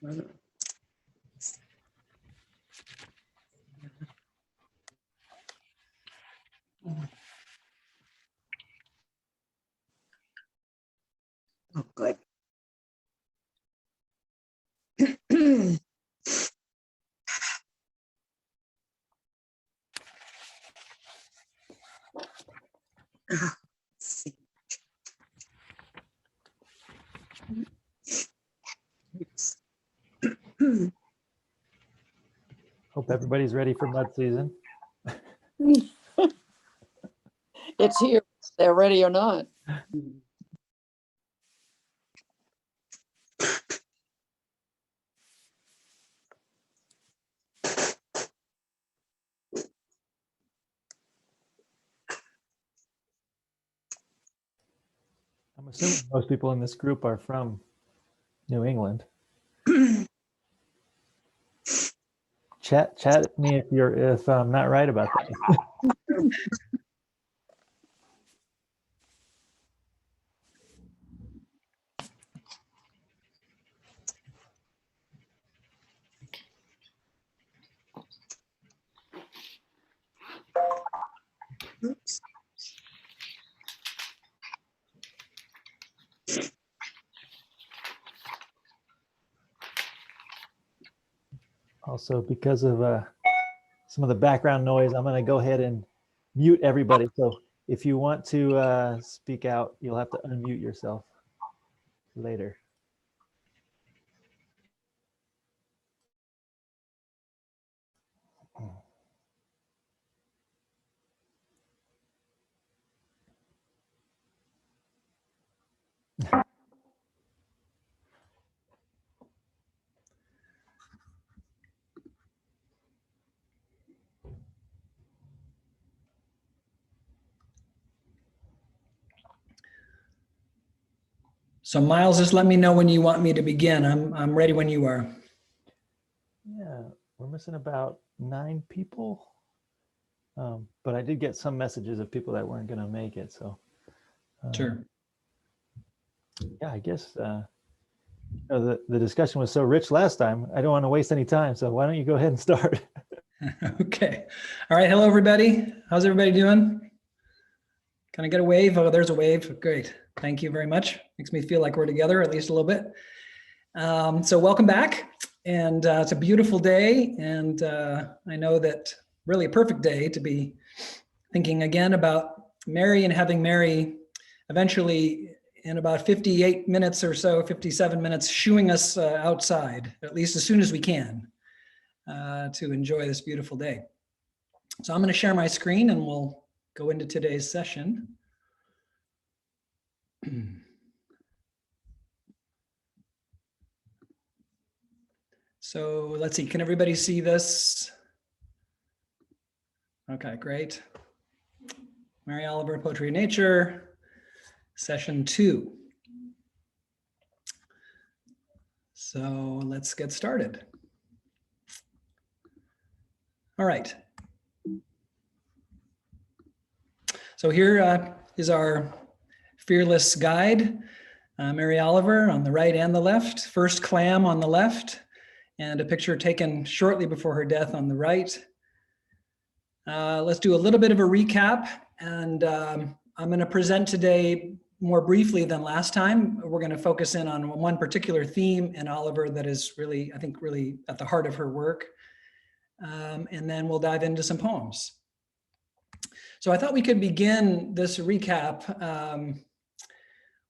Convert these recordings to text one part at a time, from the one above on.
Oh, good. Let's see. Oops. Hope everybody's ready for mud season. It's here, they're ready or not. I'm assuming most people in this group are from New England. Chat at me if I'm not right about that. Oops. Also, because of some of the background noise, I'm going to go ahead and mute everybody. So if you want to speak out, you'll have to unmute yourself later. So Miles, just let me know when you want me to begin. I'm ready when you are. Yeah, we're missing about 9 people. But I did get some messages of people that weren't going to make it. So Sure. yeah, I guess the discussion was so rich last time. I don't want to waste any time. So why don't you go ahead and start? Okay. All right. Hello, everybody. How's everybody doing? Can I get a wave? Oh, there's a wave. Great. Thank you very much. Makes me feel like we're together at least a little bit. So welcome back. And it's a beautiful day. And I know that really a perfect day to be thinking again about Mary and having Mary eventually in about 58 minutes or so, 57 minutes, shooing us outside, at least as soon as we can, to enjoy this beautiful day. So I'm going to share my screen and we'll go into today's session. So let's see, can everybody see this? Okay, great. Mary Oliver, Poetry in Nature, session 2. So let's get started. All right. So here is our fearless guide, Mary Oliver on the right and the left, first clam on the left, and a picture taken shortly before her death on the right. Let's do a little bit of a recap, and I'm going to present today more briefly than last time. We're going to focus in on one particular theme in Oliver that is really, I think, really at the heart of her work. And then we'll dive into some poems. So I thought we could begin this recap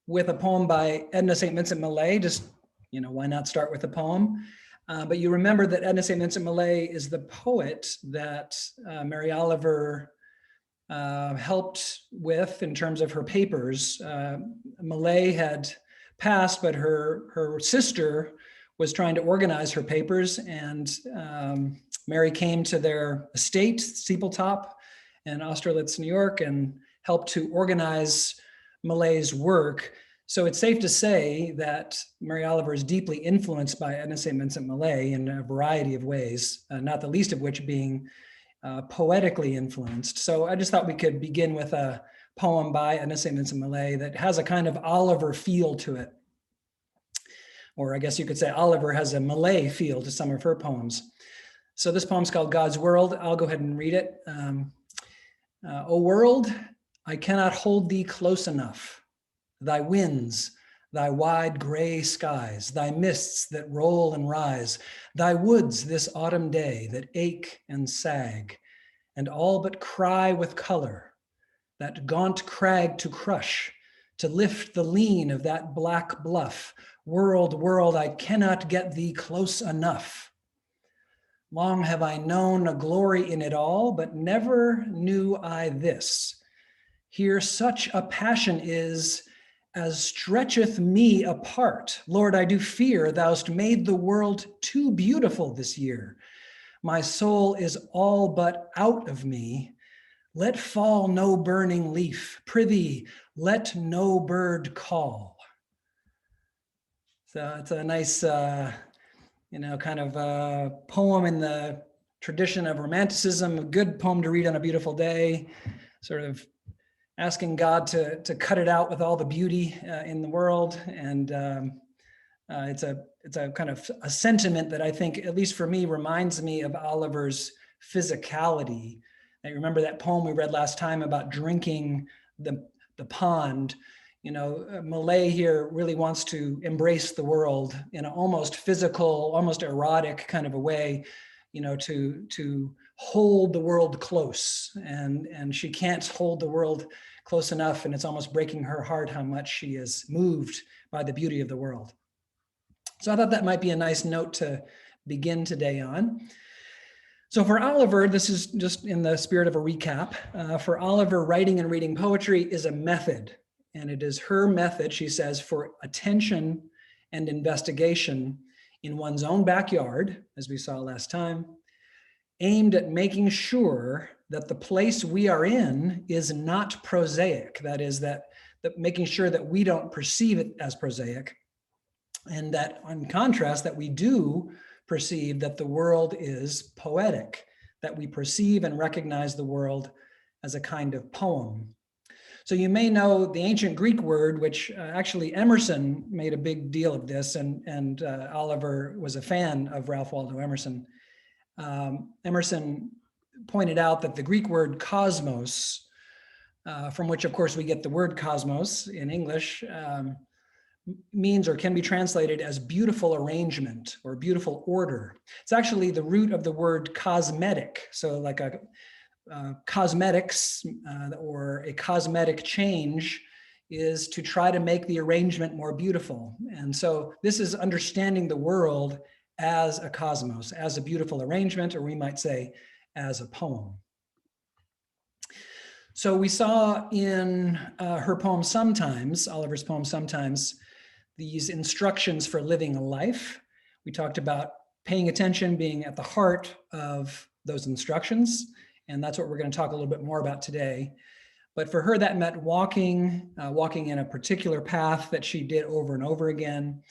with a poem by Edna St. Vincent Millay. Just, why not start with a poem? But you remember that Edna St. Vincent Millay is the poet that Mary Oliver helped with in terms of her papers. Millay had passed, but her sister was trying to organize her papers, and Mary came to their estate, Steepletop in Austerlitz, New York, and helped to organize Millay's work. So it's safe to say that Mary Oliver is deeply influenced by Edna St. Vincent Millay in a variety of ways, not the least of which being poetically influenced. So I just thought we could begin with a poem by Edna St. Vincent Millay that has a kind of Oliver feel to it. or I guess you could say Oliver has a Malay feel to some of her poems. So this poem's called God's World. I'll go ahead and read it. O world, I cannot hold thee close enough. Thy winds, thy wide gray skies, thy mists that roll and rise, thy woods this autumn day that ache and sag, and all but cry with color, that gaunt crag to crush, to lift the lean of that black bluff. World, world, I cannot get thee close enough. Long have I known a glory in it all, but never knew I this. Here such a passion is as stretcheth me apart. Lord, I do fear thou'st made the world too beautiful this year. My soul is all but out of me. Let fall no burning leaf. Prithee, let no bird call. So it's a nice, kind of poem in the tradition of romanticism, a good poem to read on a beautiful day, sort of asking God to cut it out with all the beauty in the world. And it's a kind of a sentiment that I think, at least for me, reminds me of Oliver's physicality. I remember that poem we read last time about drinking the pond. Malay here really wants to embrace the world in an almost physical, almost erotic kind of a way, to hold the world close. And she can't hold the world close enough, and it's almost breaking her heart how much she is moved by the beauty of the world. So I thought that might be a nice note to begin today on. So for Oliver, this is just in the spirit of a recap. For Oliver, writing and reading poetry is a method, and it is her method, she says, for attention and investigation in one's own backyard, as we saw last time, aimed at making sure that the place we are in is not prosaic. That is, that making sure that we don't perceive it as prosaic, and that, in contrast, that we do perceive that the world is poetic, that we perceive and recognize the world as a kind of poem. So you may know the ancient Greek word, which actually Emerson made a big deal of this, and Oliver was a fan of Ralph Waldo Emerson. Emerson pointed out that the Greek word cosmos, from which of course we get the word cosmos in English, means or can be translated as beautiful arrangement or beautiful order. It's actually the root of the word cosmetic. So like a cosmetics or a cosmetic change is to try to make the arrangement more beautiful. And so this is understanding the world as a cosmos, as a beautiful arrangement, or we might say as a poem. So we saw in her poem Sometimes, Oliver's poem Sometimes, these instructions for living a life. We talked about paying attention being at the heart of those instructions, and that's what we're going to talk a little bit more about today. But for her, that meant walking in a particular path that she did over and over again,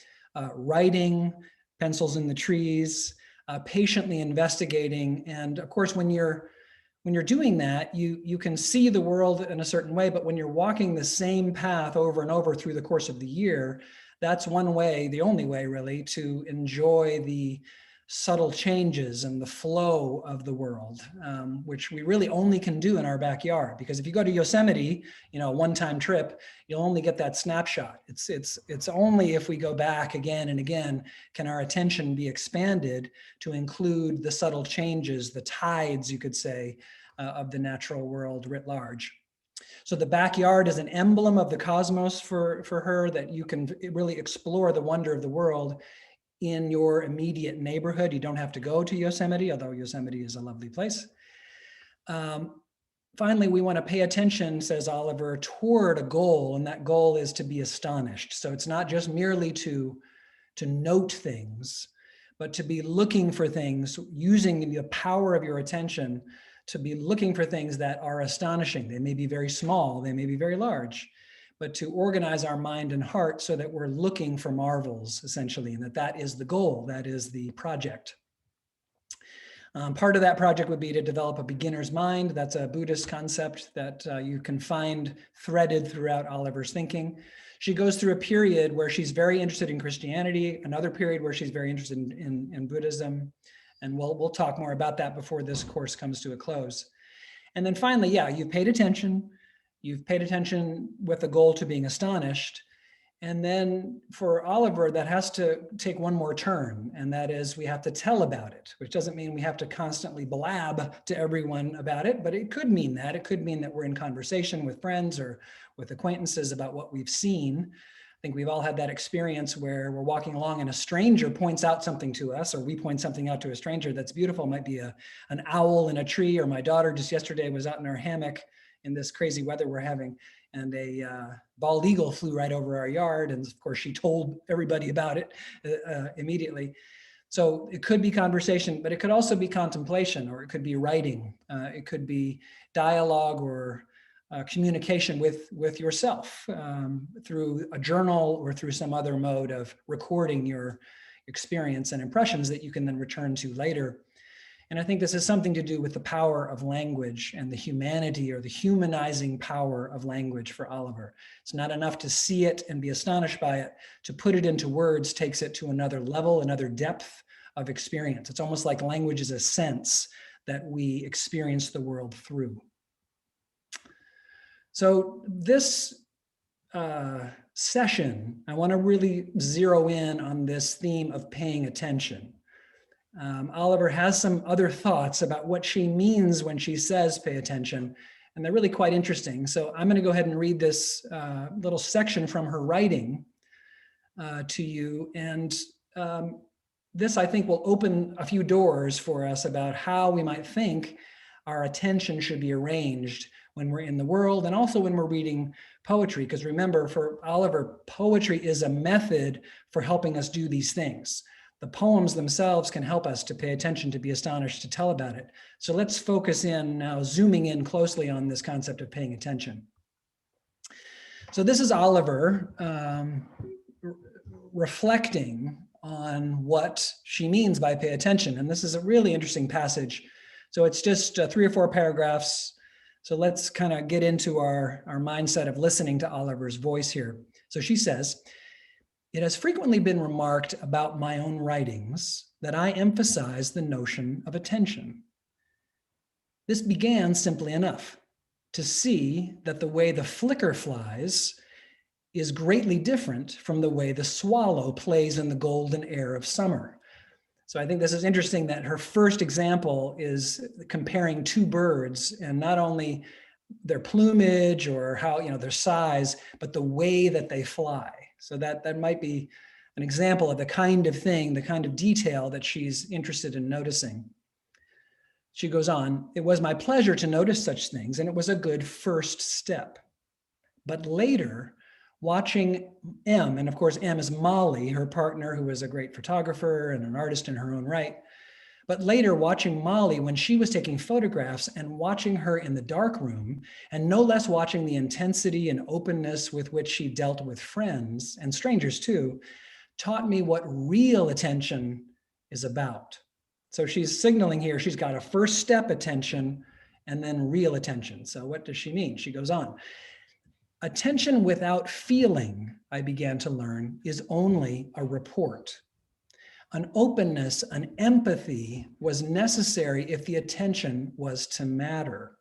writing, pencils in the trees, patiently investigating. And of course, when you're doing that, you can see the world in a certain way, but when you're walking the same path over and over through the course of the year, that's one way, the only way really, to enjoy the subtle changes and the flow of the world, which we really only can do in our backyard. Because if you go to Yosemite, a one-time trip, you'll only get that snapshot. It's only if we go back again and again can our attention be expanded to include the subtle changes, the tides, you could say, of the natural world writ large. So the backyard is an emblem of the cosmos for her, that you can really explore the wonder of the world in your immediate neighborhood. You don't have to go to Yosemite, although Yosemite is a lovely place. Finally, we want to pay attention, says Oliver, toward a goal, and that goal is to be astonished. So it's not just merely to note things, but to be looking for things, using the power of your attention to be looking for things that are astonishing. They may be very small, they may be very large, but to organize our mind and heart so that we're looking for marvels, essentially, and that is the goal, that is the project. Part of that project would be to develop a beginner's mind. That's a Buddhist concept that you can find threaded throughout Oliver's thinking. she goes through a period where she's very interested in Christianity, another period where she's very interested in Buddhism. And we'll talk more about that before this course comes to a close. And then finally, yeah, you've paid attention with the goal to being astonished. And then for Oliver, that has to take one more turn, and that is we have to tell about it, which doesn't mean we have to constantly blab to everyone about it, but it could mean that. It could mean that we're in conversation with friends or with acquaintances about what we've seen. I think we've all had that experience where we're walking along and a stranger points out something to us, or we point something out to a stranger that's beautiful. It might be an owl in a tree, or my daughter just yesterday was out in her hammock in this crazy weather we're having, and a bald eagle flew right over our yard. And of course, she told everybody about it immediately. So it could be conversation, but it could also be contemplation, or it could be writing. It could be dialogue or communication with yourself through a journal or through some other mode of recording your experience and impressions that you can then return to later. And I think this has something to do with the power of language and the humanity or the humanizing power of language for Oliver. It's not enough to see it and be astonished by it. To put it into words takes it to another level, another depth of experience. It's almost like language is a sense that we experience the world through. So this session, I want to really zero in on this theme of paying attention. Oliver has some other thoughts about what she means when she says pay attention, and they're really quite interesting. So I'm going to go ahead and read this little section from her writing to you. And this, I think, will open a few doors for us about how we might think our attention should be arranged when we're in the world, and also when we're reading poetry. Because remember, for Oliver, poetry is a method for helping us do these things. The poems themselves can help us to pay attention, to be astonished, to tell about it. So let's focus in now, zooming in closely on this concept of paying attention. So this is Oliver reflecting on what she means by pay attention. And this is a really interesting passage. So it's just 3 or 4 paragraphs. So let's kind of get into our mindset of listening to Oliver's voice here. So she says, "It has frequently been remarked about my own writings that I emphasize the notion of attention. This began simply enough, to see that the way the flicker flies is greatly different from the way the swallow plays in the golden air of summer." So I think this is interesting that her first example is comparing 2 birds, and not only their plumage or how, their size, but the way that they fly. So that might be an example of the kind of thing, the kind of detail that she's interested in noticing. She goes on, "It was my pleasure to notice such things, and it was a good first step. But later, watching M," and of course M is Molly, her partner, who is a great photographer and an artist in her own right. But later, watching Molly when she was taking photographs, and watching her in the dark room, and no less watching the intensity and openness with which she dealt with friends and strangers too, taught me what real attention is about. So she's signaling here, she's got a first step attention and then real attention. So what does she mean? She goes on, "Attention without feeling, I began to learn, is only a report. An openness, an empathy was necessary if the attention was to matter.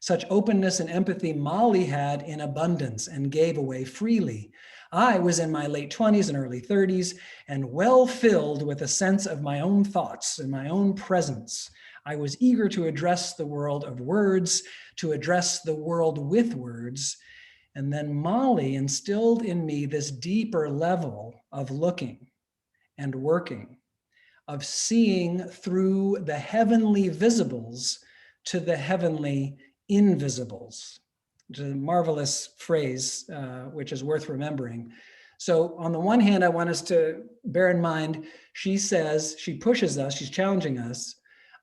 Such openness and empathy Molly had in abundance and gave away freely. I was in my late 20s and early 30s and well filled with a sense of my own thoughts and my own presence. I was eager to address the world of words, to address the world with words. And then Molly instilled in me this deeper level of looking and working, of seeing through the heavenly visibles to the heavenly invisibles." Which is a marvelous phrase, which is worth remembering. So on the one hand, I want us to bear in mind, she says, she pushes us, she's challenging us,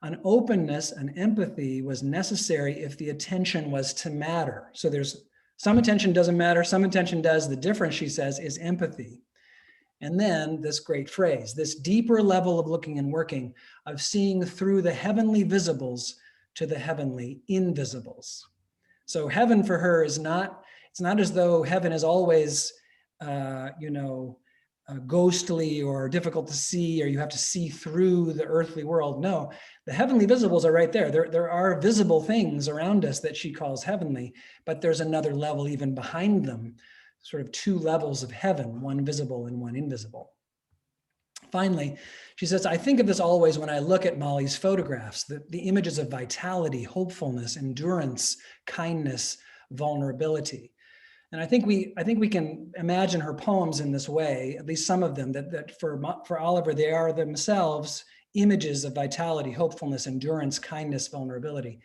an openness, an empathy was necessary if the attention was to matter. So there's some attention doesn't matter, some attention does. The difference, she says, is empathy. And then this great phrase, this deeper level of looking and working, of seeing through the heavenly visibles to the heavenly invisibles. So heaven for her is not, it's not as though heaven is always ghostly or difficult to see, or you have to see through the earthly world. No, the heavenly visibles are right there. There are visible things around us that she calls heavenly, but there's another level even behind them, sort of two levels of heaven, one visible and one invisible. Finally, she says, I think of this always when I look at Molly's photographs, the images of vitality, hopefulness, endurance, kindness, vulnerability. And I think we can imagine her poems in this way, at least some of them, that for Oliver, they are themselves images of vitality, hopefulness, endurance, kindness, vulnerability.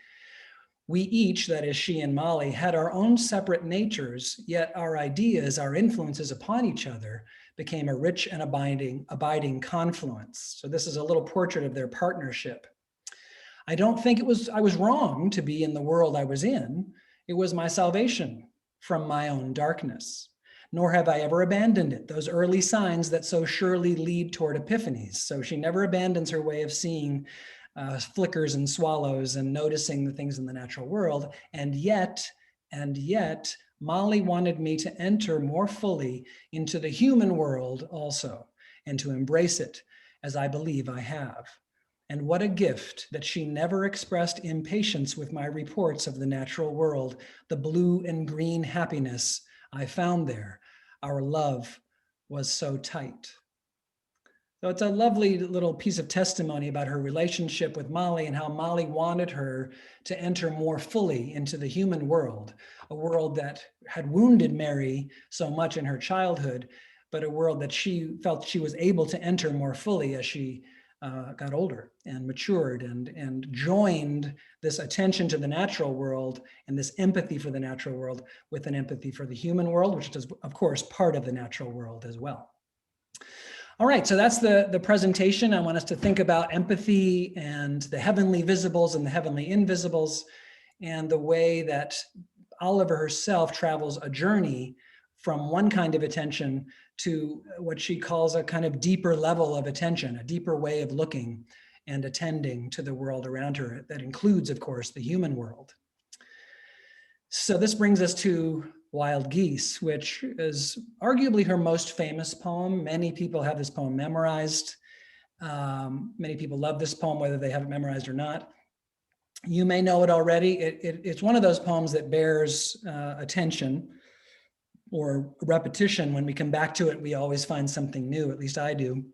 We each, that is she and Molly, had our own separate natures, yet our ideas, our influences upon each other became a rich and abiding confluence. So this is a little portrait of their partnership. I don't think I was wrong to be in the world I was in. It was my salvation from my own darkness, nor have I ever abandoned it, those early signs that so surely lead toward epiphanies. So she never abandons her way of seeing flickers and swallows and noticing the things in the natural world. And yet, Molly wanted me to enter more fully into the human world also, and to embrace it, as I believe I have. And what a gift that she never expressed impatience with my reports of the natural world, the blue and green happiness I found there. Our love was so tight. So it's a lovely little piece of testimony about her relationship with Molly and how Molly wanted her to enter more fully into the human world, a world that had wounded Mary so much in her childhood, but a world that she felt she was able to enter more fully as she got older and matured and joined this attention to the natural world and this empathy for the natural world with an empathy for the human world, which is, of course, part of the natural world as well. All right, so that's the presentation. I want us to think about empathy and the heavenly visibles and the heavenly invisibles, and the way that Oliver herself travels a journey from one kind of attention to what she calls a kind of deeper level of attention, a deeper way of looking and attending to the world around her that includes, of course, the human world. So this brings us to Wild Geese, which is arguably her most famous poem. Many people have this poem memorized. Many people love this poem, whether they have it memorized or not. You may know it already. It's one of those poems that bears attention or repetition. When we come back to it, we always find something new, at least I do.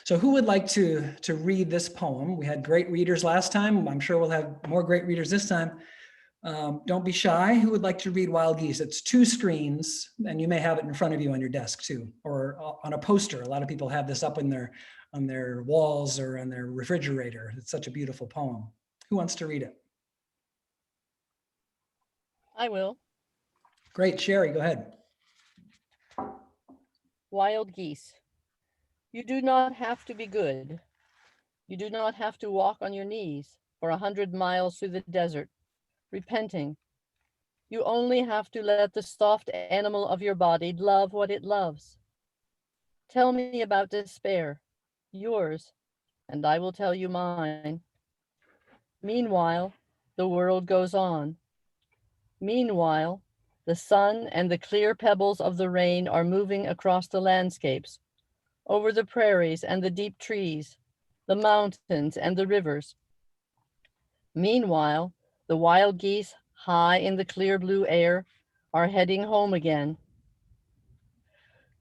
So who would like to read this poem? We had great readers last time. I'm sure we'll have more great readers this time. Don't be shy. Who would like to read Wild Geese? It's 2 screens, and you may have it in front of you on your desk too, or on a poster. A lot of people have this up on their walls or on their refrigerator. It's such a beautiful poem. Who wants to read it? I will. Great, Sherry, go ahead. Wild geese. You do not have to be good. You do not have to walk on your knees for 100 miles through the desert, repenting. You only have to let the soft animal of your body love what it loves. Tell me about despair, yours, and I will tell you mine. Meanwhile, the world goes on. Meanwhile, the sun and the clear pebbles of the rain are moving across the landscapes, over the prairies and the deep trees, the mountains and the rivers. Meanwhile, the wild geese, high in the clear blue air, are heading home again.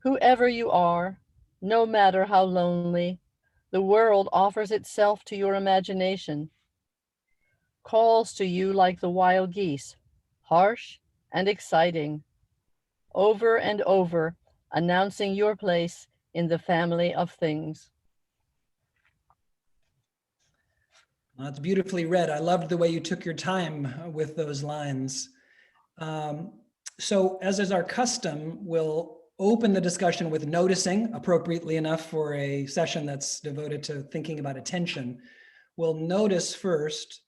Whoever you are, no matter how lonely, the world offers itself to your imagination, calls to you like the wild geese, harsh and exciting, over and over, announcing your place in the family of things. It's beautifully read. I loved the way you took your time with those lines. So as is our custom, we'll open the discussion with noticing, appropriately enough for a session that's devoted to thinking about attention. We'll notice first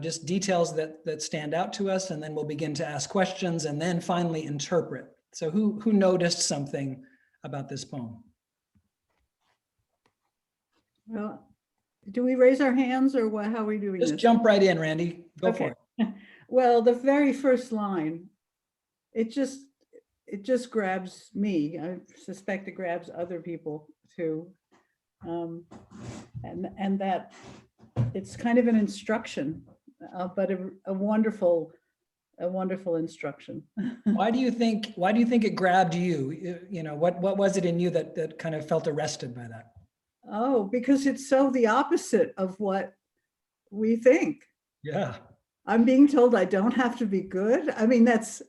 just details that stand out to us, and then we'll begin to ask questions and then finally interpret. So who noticed something about this poem? Well, do we raise our hands or what? How are we doing Just this? jump right in, Randy. Go for it. Well, the very first line, it it just grabs me. I suspect it grabs other people too. And that it's kind of an instruction, but a wonderful instruction. Why do you think it grabbed you? You know, what was it in you that kind of felt arrested by that? Oh, because it's so the opposite of what we think. Yeah. I'm being told I don't have to be good. I mean, that's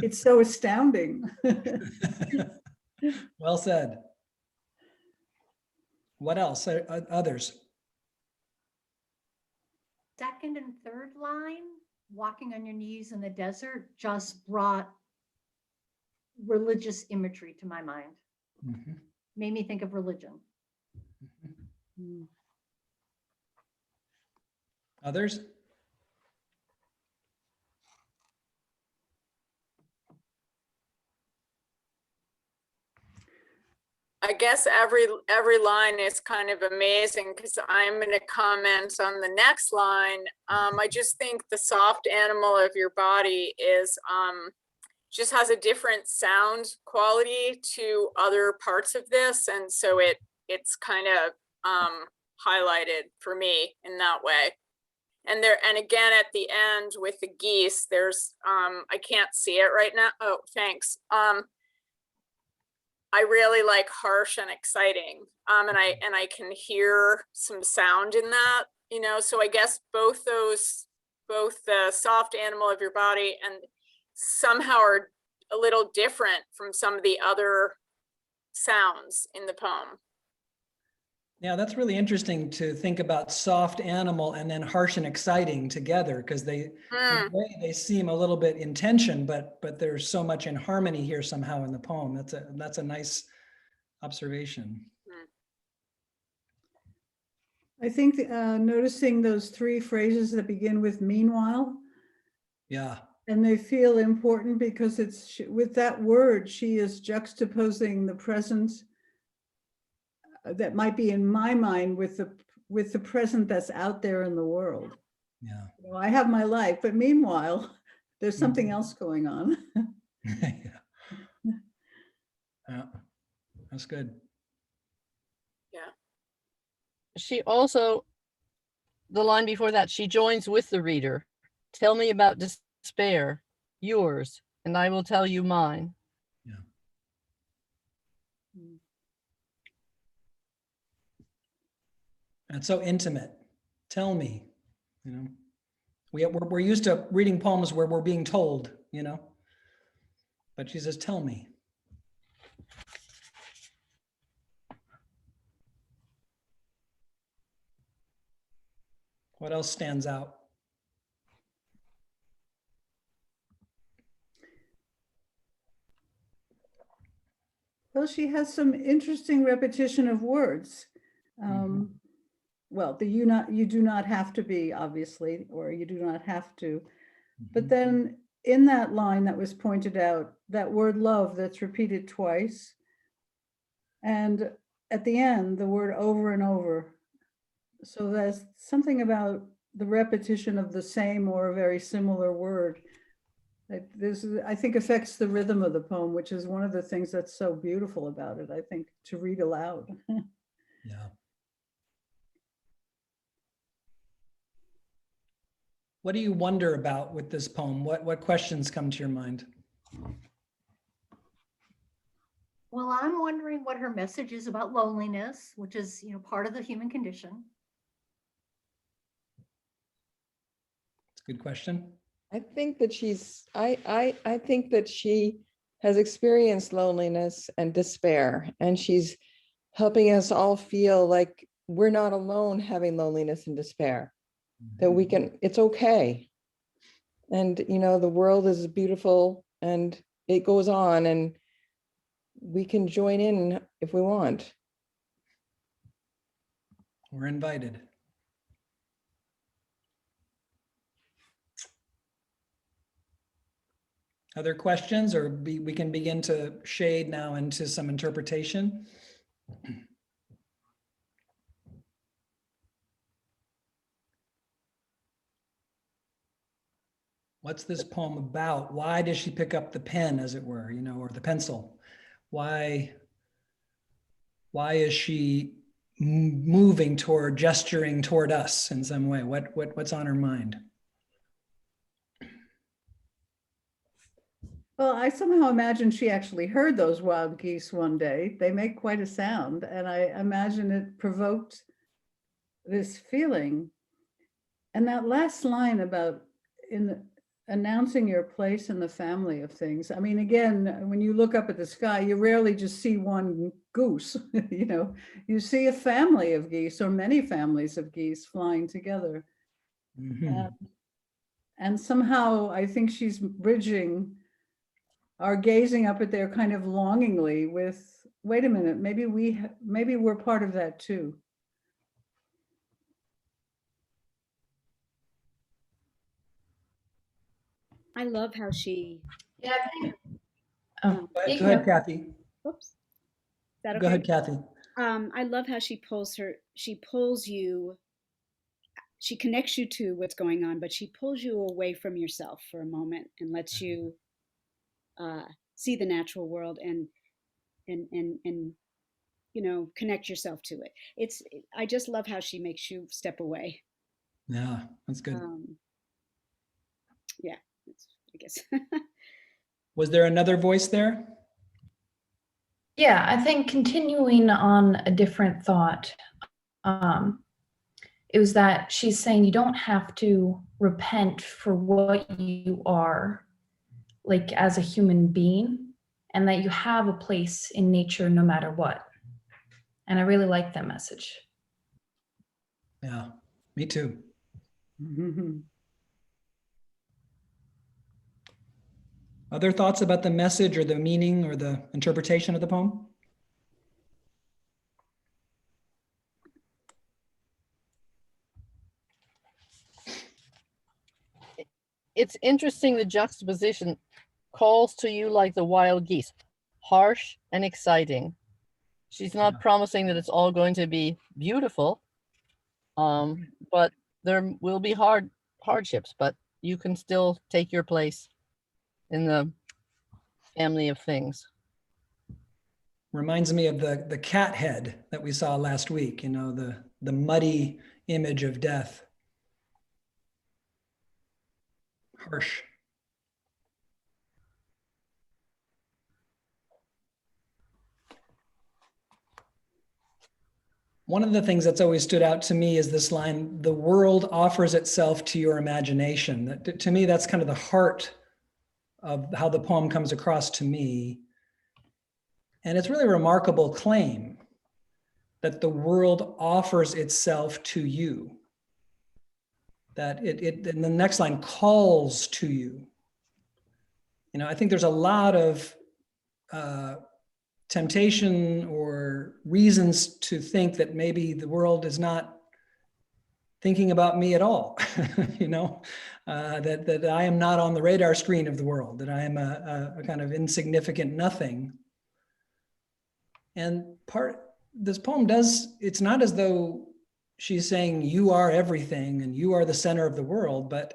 it's so astounding. Well said. What else? Others? Second and third line, walking on your knees in the desert, just brought religious imagery to my mind. Mhm. Made me think of religion. Others? I guess every line is kind of amazing because I'm going to comment on the next line. I just think the soft animal of your body is just has a different sound quality to other parts of this, and so it's kind of highlighted for me in that way. And again at the end with the geese, there's I can't see it right now. Oh, thanks. I really like harsh and exciting. And I can hear some sound in that, you know, so I guess both the soft animal of your body and somehow are a little different from some of the other sounds in the poem. Yeah, that's really interesting to think about soft animal and then harsh and exciting together, because they, in a way, they seem a little bit in tension, but there's so much in harmony here somehow in the poem. That's a nice observation. I think noticing those three phrases that begin with meanwhile, Yeah. and they feel important because it's with that word, she is juxtaposing the present that might be in my mind with the present that's out there in the world. Yeah. You know, I have my life, but meanwhile, there's something else going on. Yeah. Yeah. That's good. She also, the line before that, she joins with the reader. Tell me about despair, yours, and I will tell you mine. Yeah. And it's so intimate. Tell me, you know, we're used to reading poems where we're being told, you know, but she says, tell me. What else stands out? Well, she has some interesting repetition of words. Well, you do not have to be, obviously, or you do not have to. But then in that line that was pointed out, that word love that's repeated twice. And at the end, the word over and over. So there's something about the repetition of the same or a very similar word that I think affects the rhythm of the poem, which is one of the things that's so beautiful about it, I think, to read aloud. Yeah. What do you wonder about with this poem? What questions come to your mind? Well, I'm wondering what her message is about loneliness, which is, you know, part of the human condition. It's a good question. I think that I think that she has experienced loneliness and despair, and she's helping us all feel like we're not alone having loneliness and despair, that we can, it's okay. And, you know, the world is beautiful and it goes on, and we can join in if we want. We're invited. Other questions, or we can begin to shade now into some interpretation. What's this poem about? Why does she pick up the pen, as it were, you know, or the pencil? Why is she moving toward, gesturing toward us in some way? What's on her mind? Well, I somehow imagine she actually heard those wild geese one day. They make quite a sound, and I imagine it provoked this feeling. And that last line about announcing your place in the family of things. I mean, again, when you look up at the sky, you rarely just see one goose, you know, you see a family of geese or many families of geese flying together. Mhm. And somehow I think she's bridging our gazing up at there kind of longingly with, wait a minute, maybe we're part of that too. I love how she, Yeah, I think. Go speaking ahead, of- Kathy. oops, is that Go okay? ahead, Kathy. I love how she pulls you, she connects you to what's going on, but she pulls you away from yourself for a moment and lets you see the natural world and you know, connect yourself to it. I just love how she makes you step away. Yeah, that's good. Yeah, I guess. Was there another voice there? Yeah, I think continuing on a different thought, it was that she's saying you don't have to repent for what you are, like as a human being, and that you have a place in nature no matter what. And I really like that message. Yeah, me too. Other thoughts about the message or the meaning or the interpretation of the poem? It's interesting, the juxtaposition calls to you like the wild geese, harsh and exciting. She's not promising that it's all going to be beautiful, but there will be hardships, but you can still take your place in the family of things. Reminds me of the cat head that we saw last week, you know, the muddy image of death. Harsh. One of the things that's always stood out to me is this line, the world offers itself to your imagination. That, to me, that's kind of the heart of how the poem comes across to me. And it's really a remarkable claim that the world offers itself to you. That it in the next line, calls to you. You know, I think there's a lot of temptation or reasons to think that maybe the world is not thinking about me at all. You know, that I am not on the radar screen of the world, that I am a kind of insignificant nothing. And this poem it's not as though she's saying you are everything and you are the center of the world, but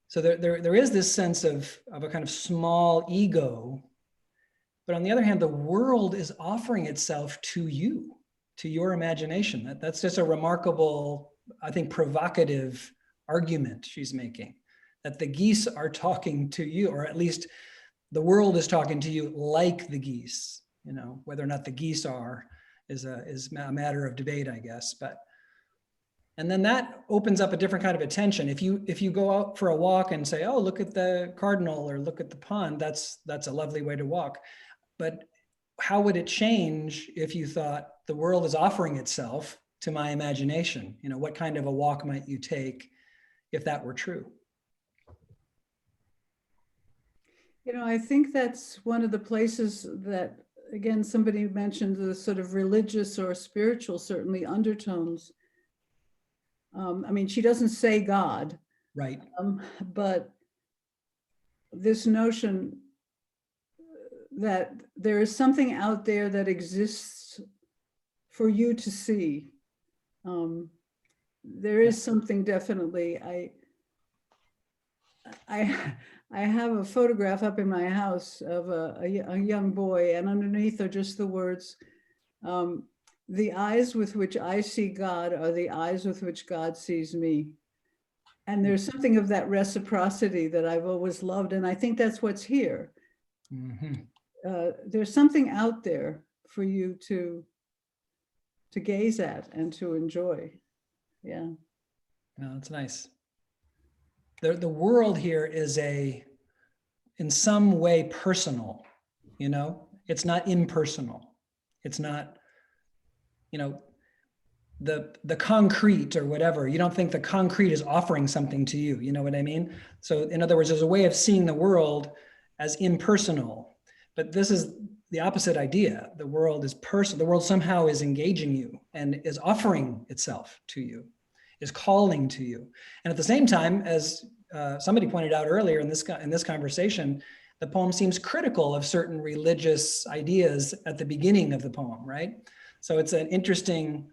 so there is this sense of a kind of small ego. But on the other hand, the world is offering itself to you, to your imagination. That's just a remarkable, I think, provocative argument she's making, that the geese are talking to you, or at least the world is talking to you like the geese. You know, whether or not the geese are is a matter of debate, I guess. And then that opens up a different kind of attention. If you go out for a walk and say, oh, look at the cardinal or look at the pond, that's a lovely way to walk. But how would it change if you thought the world is offering itself to my imagination? You know, what kind of a walk might you take if that were true? You know, I think that's one of the places that, again, somebody mentioned the sort of religious or spiritual, certainly undertones. I mean, she doesn't say God, right? But this notion that there is something out there that exists for you to see. There is something definitely. I have a photograph up in my house of a young boy, and underneath are just the words, the eyes with which I see God are the eyes with which God sees me. And there's something of that reciprocity that I've always loved. And I think that's what's here. There's something out there for you to gaze at and to enjoy. Yeah. No, that's nice. The world here is in some way personal, you know, it's not impersonal. It's not, you know, the concrete or whatever. You don't think the concrete is offering something to you. You know what I mean? So in other words, there's a way of seeing the world as impersonal, but this is the opposite idea. The world is personal. The world somehow is engaging you and is offering itself to you, is calling to you. And at the same time, as somebody pointed out earlier in this conversation, the poem seems critical of certain religious ideas at the beginning of the poem, right? So it's an interesting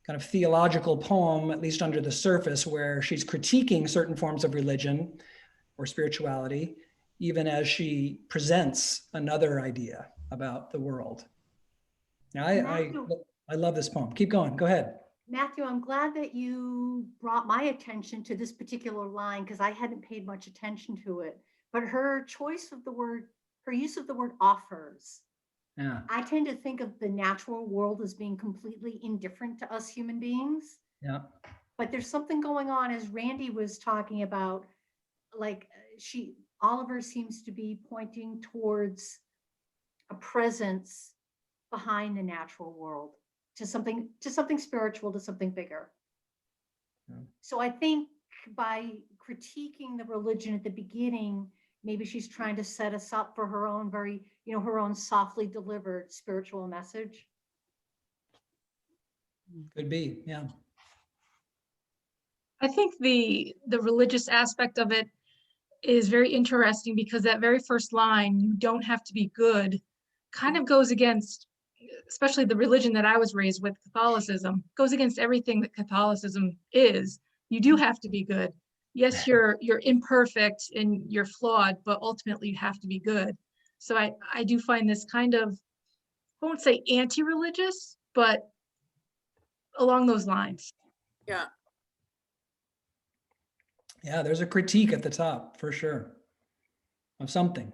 kind of theological poem, at least under the surface, where she's critiquing certain forms of religion or spirituality, even as she presents another idea about the world. Now, I love this poem. Keep going. Go ahead. Matthew, I'm glad that you brought my attention to this particular line because I hadn't paid much attention to it. But her choice of the word, her use of the word offers. Yeah. I tend to think of the natural world as being completely indifferent to us human beings. Yeah. But there's something going on, as Randy was talking about, like Oliver seems to be pointing towards a presence behind the natural world, to something spiritual, to something bigger. Yeah. So I think by critiquing the religion at the beginning, maybe she's trying to set us up for her own her own softly delivered spiritual message. Could be, yeah. I think the religious aspect of it is very interesting because that very first line, "you don't have to be good," kind of goes against, especially the religion that I was raised with, Catholicism, goes against everything that Catholicism is. You do have to be good. Yes, you're imperfect and you're flawed, but ultimately you have to be good. So I do find this kind of, I won't say anti-religious, but along those lines. Yeah. Yeah, there's a critique at the top for sure of something,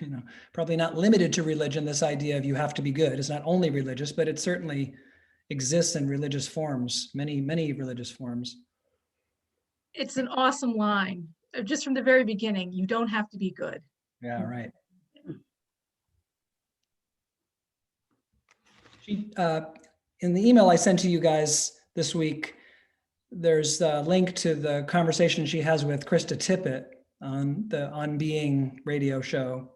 you know, probably not limited to religion. This idea of you have to be good is not only religious, but it certainly exists in religious forms, many, many religious forms. It's an awesome line. Just from the very beginning, you don't have to be good. Yeah, right. She, in the email I sent to you guys this week, there's a link to the conversation she has with Krista Tippett on the On Being radio show.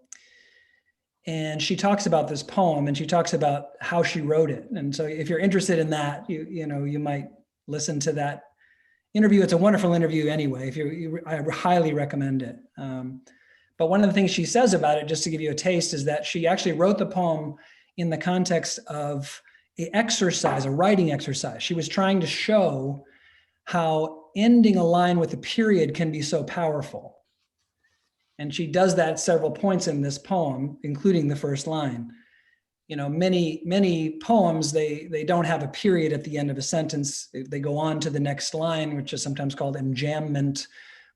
And she talks about this poem and she talks about how she wrote it. And so if you're interested in that, you might listen to that interview. It's a wonderful interview anyway. I highly recommend it. But one of the things she says about it, just to give you a taste, is that she actually wrote the poem in the context of an exercise, a writing exercise. She was trying to show how ending a line with a period can be so powerful. And she does that at several points in this poem, including the first line. You know, many poems, they don't have a period at the end of a sentence. They go on to the next line, which is sometimes called enjambment.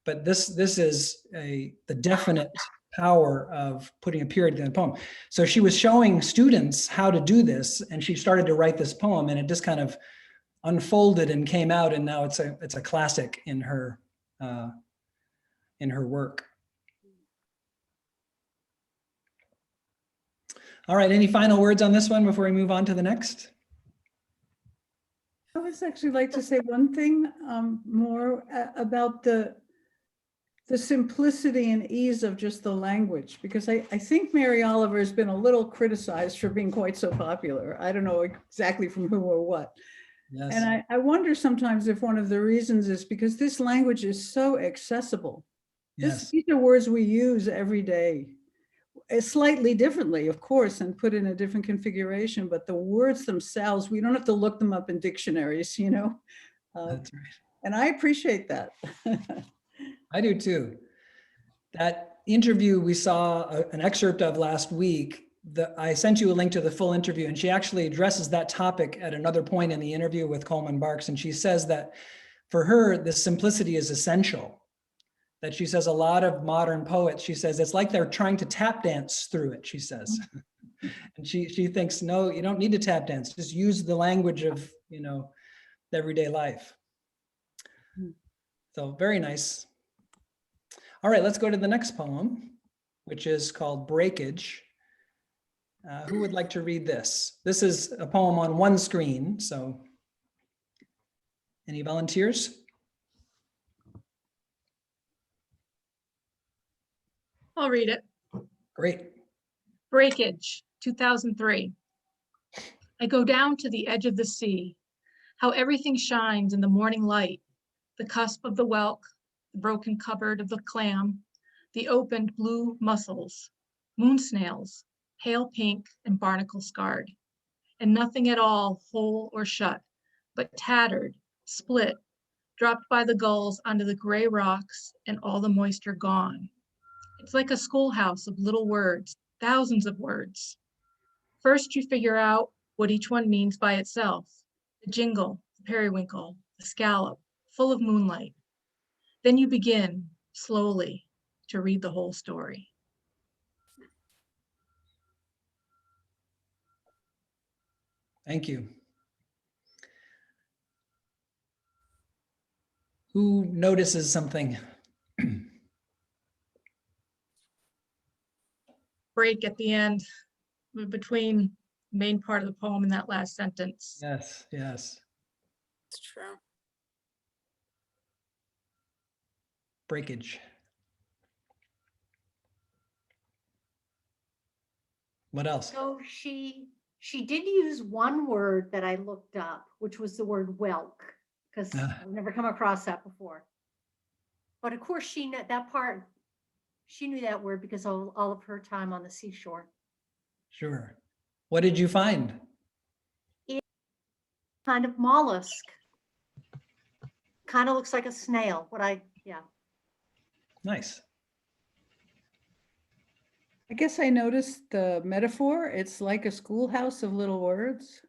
But this is the definite power of putting a period in the poem. So she was showing students how to do this, and she started to write this poem, and it just kind of unfolded and came out, and now it's a classic in her work. All right, any final words on this one before we move on to the next? I would actually like to say one thing more about the simplicity and ease of just the language, because I think Mary Oliver has been a little criticized for being quite so popular. I don't know exactly from who or what. Yes. And I wonder sometimes if one of the reasons is because this language is so accessible. Yes. These are words we use every day, slightly differently, of course, and put in a different configuration, but the words themselves, we don't have to look them up in dictionaries, That's right. and I appreciate that. I do too. That interview we saw an excerpt of last week, I sent you a link to the full interview, and she actually addresses that topic at another point in the interview with Coleman Barks. And she says that for her, the simplicity is essential. That she says a lot of modern poets, she says, it's like they're trying to tap dance through it, she says. And she thinks, no, you don't need to tap dance. Just use the language of, everyday life. So very nice. All right, let's go to the next poem, which is called Breakage. Who would like to read this? This is a poem on one screen, so any volunteers? I'll read it. Great. Breakage, 2003. I go down to the edge of the sea, how everything shines in the morning light, the cusp of the whelk, the broken cupboard of the clam, the opened blue mussels, moon snails, pale pink and barnacle scarred, and nothing at all whole or shut, but tattered, split, dropped by the gulls onto the gray rocks and all the moisture gone. It's like a schoolhouse of little words, thousands of words. First, you figure out what each one means by itself. The jingle, the periwinkle, the scallop, full of moonlight. Then you begin, slowly, to read the whole story. Thank you. Who notices something? Break at the end, between the main part of the poem and that last sentence. Yes, yes. It's true. Breakage. What else? So she did use one word that I looked up, which was the word whelk, because I've never come across that before. But of course, she knew that part. She knew that word because of all of her time on the seashore. Sure. What did you find? Kind of mollusk. Kind of looks like a snail. Yeah. Nice. I guess I noticed the metaphor. It's like a schoolhouse of little words.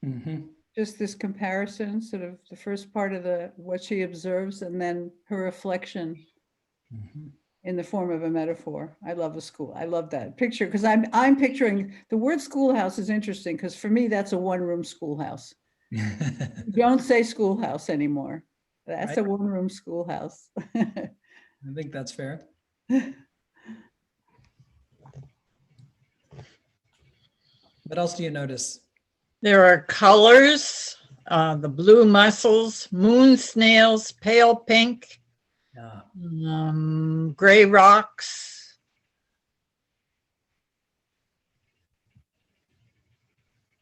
Mm-hmm. Just this comparison, sort of the first part of what she observes and then her reflection in the form of a metaphor. I love a school. I love that picture because I'm picturing the word schoolhouse is interesting because for me, that's a one-room schoolhouse. You don't say schoolhouse anymore. That's Right. a one-room schoolhouse. I think that's fair. What else do you notice? There are colors, the blue mussels, moon snails, pale pink, gray rocks.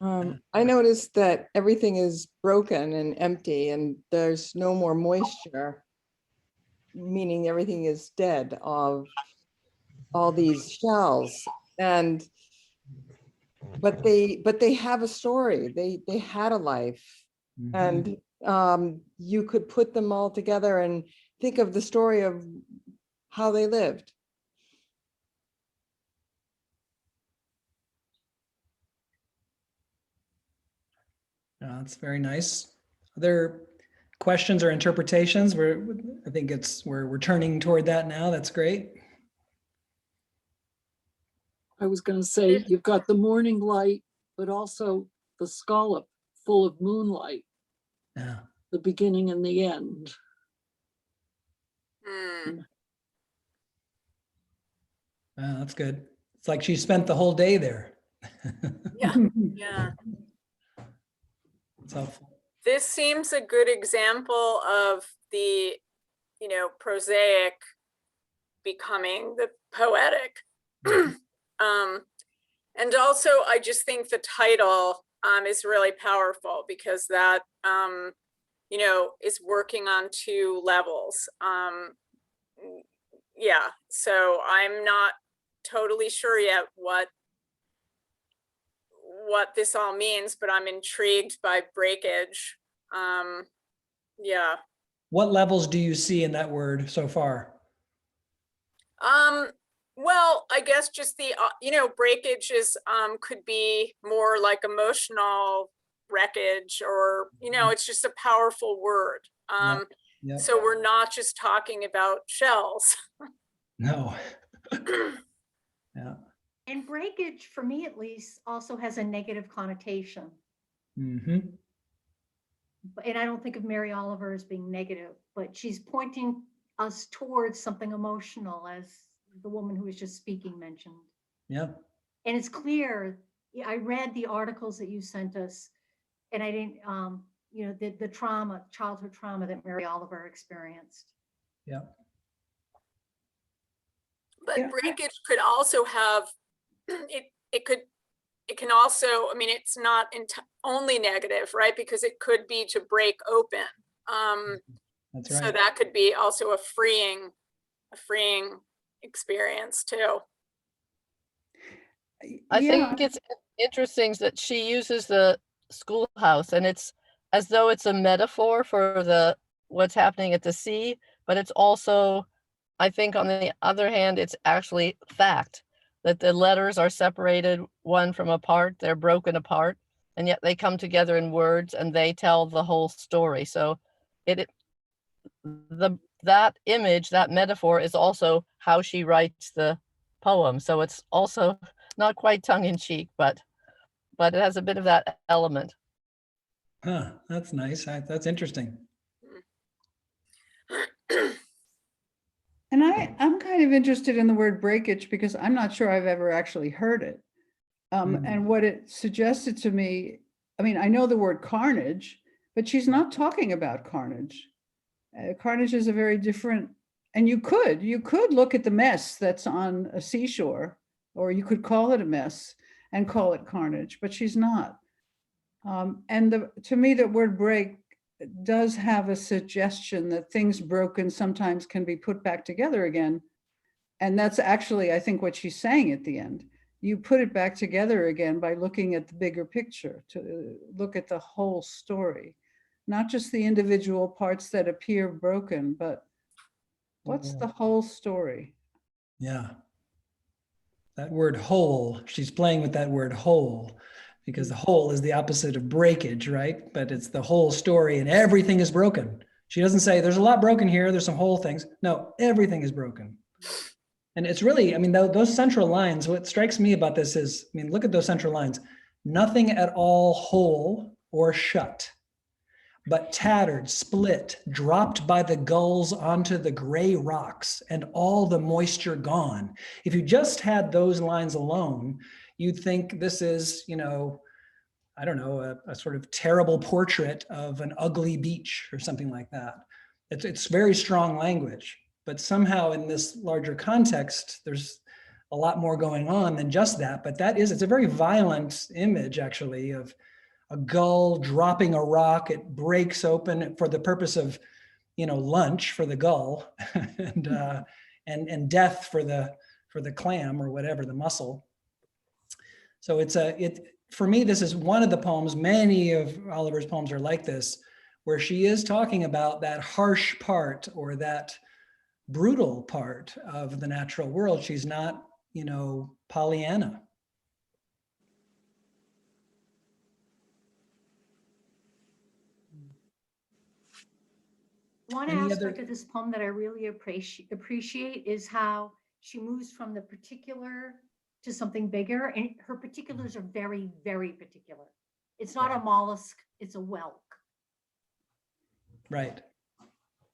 I noticed that everything is broken and empty and there's no more moisture, meaning everything is dead of all these shells. But they have a story. They had a life, and you could put them all together and think of the story of how they lived. That's very nice. Other questions or interpretations? I think we're turning toward that now. That's great. I was going to say, you've got the morning light, but also the scallop full of moonlight, Yeah. the beginning and the end. That's good. It's like she spent the whole day there. Yeah. Yeah. It's helpful. This seems a good example of the, prosaic becoming the poetic. And also, I just think the title is really powerful because that, is working on two levels. Yeah, so I'm not totally sure yet what this all means, but I'm intrigued by breakage. Yeah. What levels do you see in that word so far? Well, I guess just the, breakage is, could be more like emotional wreckage, or, it's just a powerful word. Yeah. So we're not just talking about shells. No. Yeah. And breakage, for me at least, also has a negative connotation. Mm-hmm. And I don't think of Mary Oliver as being negative, but she's pointing us towards something emotional, as the woman who was just speaking mentioned. Yeah. And it's clear, I read the articles that you sent us, and I didn't, the trauma, childhood trauma that Mary Oliver experienced. Yeah. But Yeah, breakage could also have, it can also, I mean, it's not only negative, right? Because it could be to break open. That's So right. that could be also a freeing experience too. I yeah, think it's interesting that she uses the schoolhouse, and it's as though it's a metaphor for what's happening at the sea, but it's also, I think on the other hand, it's actually fact that the letters are separated one from apart, they're broken apart, and yet they come together in words and they tell the whole story. So that image, that metaphor is also how she writes the poem. So it's also not quite tongue in cheek, but it has a bit of that element. Huh. That's nice. That's interesting. and I'm kind of interested in the word breakage because I'm not sure I've ever actually heard it. And what it suggested to me, I mean, I know the word carnage, but she's not talking about carnage. Carnage is a very different, and you could look at the mess that's on a seashore, or you could call it a mess and call it carnage, but she's not. And to me, the word break does have a suggestion that things broken sometimes can be put back together again. And that's actually, I think, what she's saying at the end. You put it back together again by looking at the bigger picture, to look at the whole story, not just the individual parts that appear broken, but what's the whole story? Yeah. That word whole, she's playing with that word whole, because the whole is the opposite of breakage, right? But it's the whole story and everything is broken. She doesn't say there's a lot broken here, there's some whole things. No, everything is broken. And it's really, I mean, those central lines, what strikes me about this is, I mean, look at those central lines. Nothing at all whole or shut, but tattered, split, dropped by the gulls onto the gray rocks, and all the moisture gone. If you just had those lines alone, you'd think this is, I don't know, a sort of terrible portrait of an ugly beach or something like that. It's very strong language, but somehow in this larger context, there's a lot more going on than just that. But it's a very violent image, actually, of a gull dropping a rock. It breaks open for the purpose of, lunch for the gull, and death for the clam or whatever, the mussel. So for me, this is one of the poems. Many of Oliver's poems are like this, where she is talking about that harsh part or that brutal part of the natural world. She's not, Pollyanna. One Any aspect other? of this poem that I really appreciate is how she moves from the particular to something bigger, and her particulars are very, very particular. It's not a mollusk, it's a whelk. Right.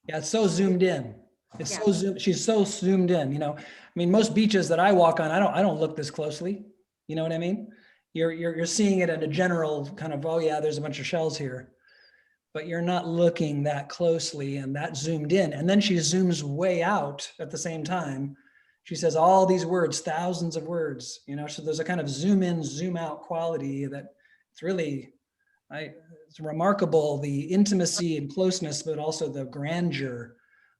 Yeah, it's so zoomed in. It's Yeah. so she's so zoomed in, I mean, most beaches that I walk on, I don't look this closely. You know what I mean? You're seeing it at a general kind of, oh yeah, there's a bunch of shells here, but you're not looking that closely and that zoomed in. And then she zooms way out at the same time. She says all these words, thousands of words, so there's a kind of zoom in, zoom out quality that it's really, it's remarkable, the intimacy and closeness, but also the grandeur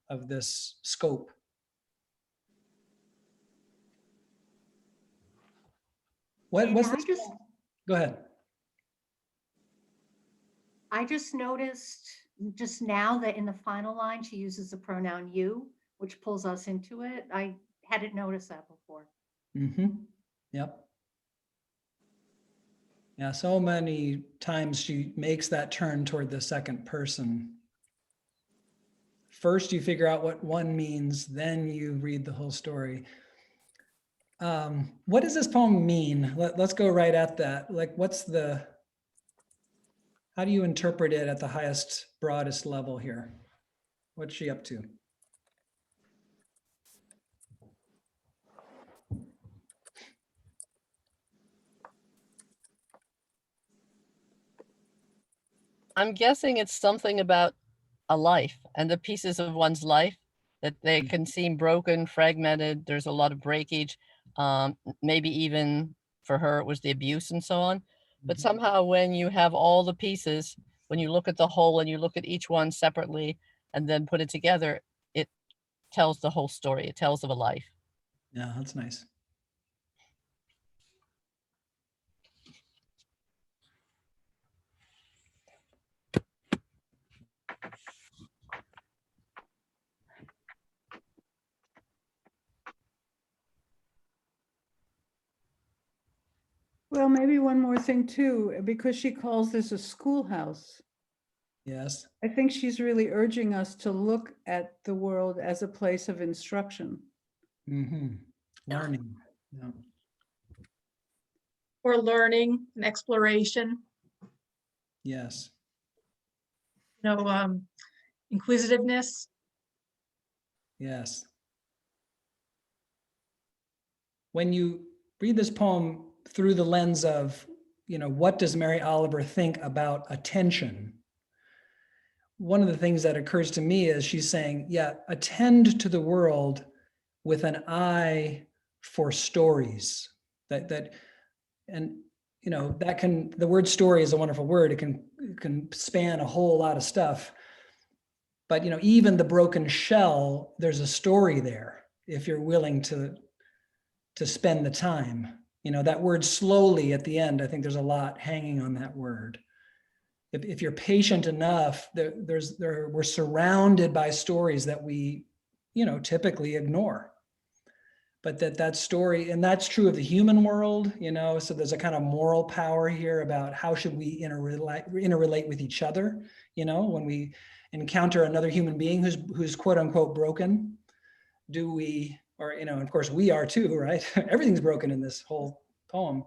of this scope. What's this? Go ahead. I just noticed just now that in the final line, she uses the pronoun you, which pulls us into it. I hadn't noticed that before. Mm-hmm. Yep. Yeah, so many times she makes that turn toward the second person. First, you figure out what one means, then you read the whole story. What does this poem mean? Let's go right at that. Like, how do you interpret it at the highest, broadest level here? What's she up to? I'm guessing it's something about a life and the pieces of one's life that they can seem broken, fragmented. There's a lot of breakage. Maybe even for her, it was the abuse and so on. But somehow when you have all the pieces, when you look at the whole and you look at each one separately and then put it together, it tells the whole story. It tells of a life. Yeah, that's nice. Well, maybe one more thing too, because she calls this a schoolhouse. Yes. I think she's really urging us to look at the world as a place of instruction. Mm-hmm. Learning. Yeah. Or learning and exploration, Yes. Inquisitiveness. Yes. When you read this poem through the lens of, what does Mary Oliver think about attention? One of the things that occurs to me is she's saying, yeah, attend to the world with an eye for stories. The word story is a wonderful word. It can span a whole lot of stuff. But even the broken shell, there's a story there if you're willing to spend the time. That word slowly at the end, I think there's a lot hanging on that word. If you're patient enough, we're surrounded by stories that we, typically ignore. But that story, and that's true of the human world, so there's a kind of moral power here about how should we interrelate with each other, when we encounter another human being who's quote unquote broken, do we, or, of course we are too, right? Everything's broken in this whole poem,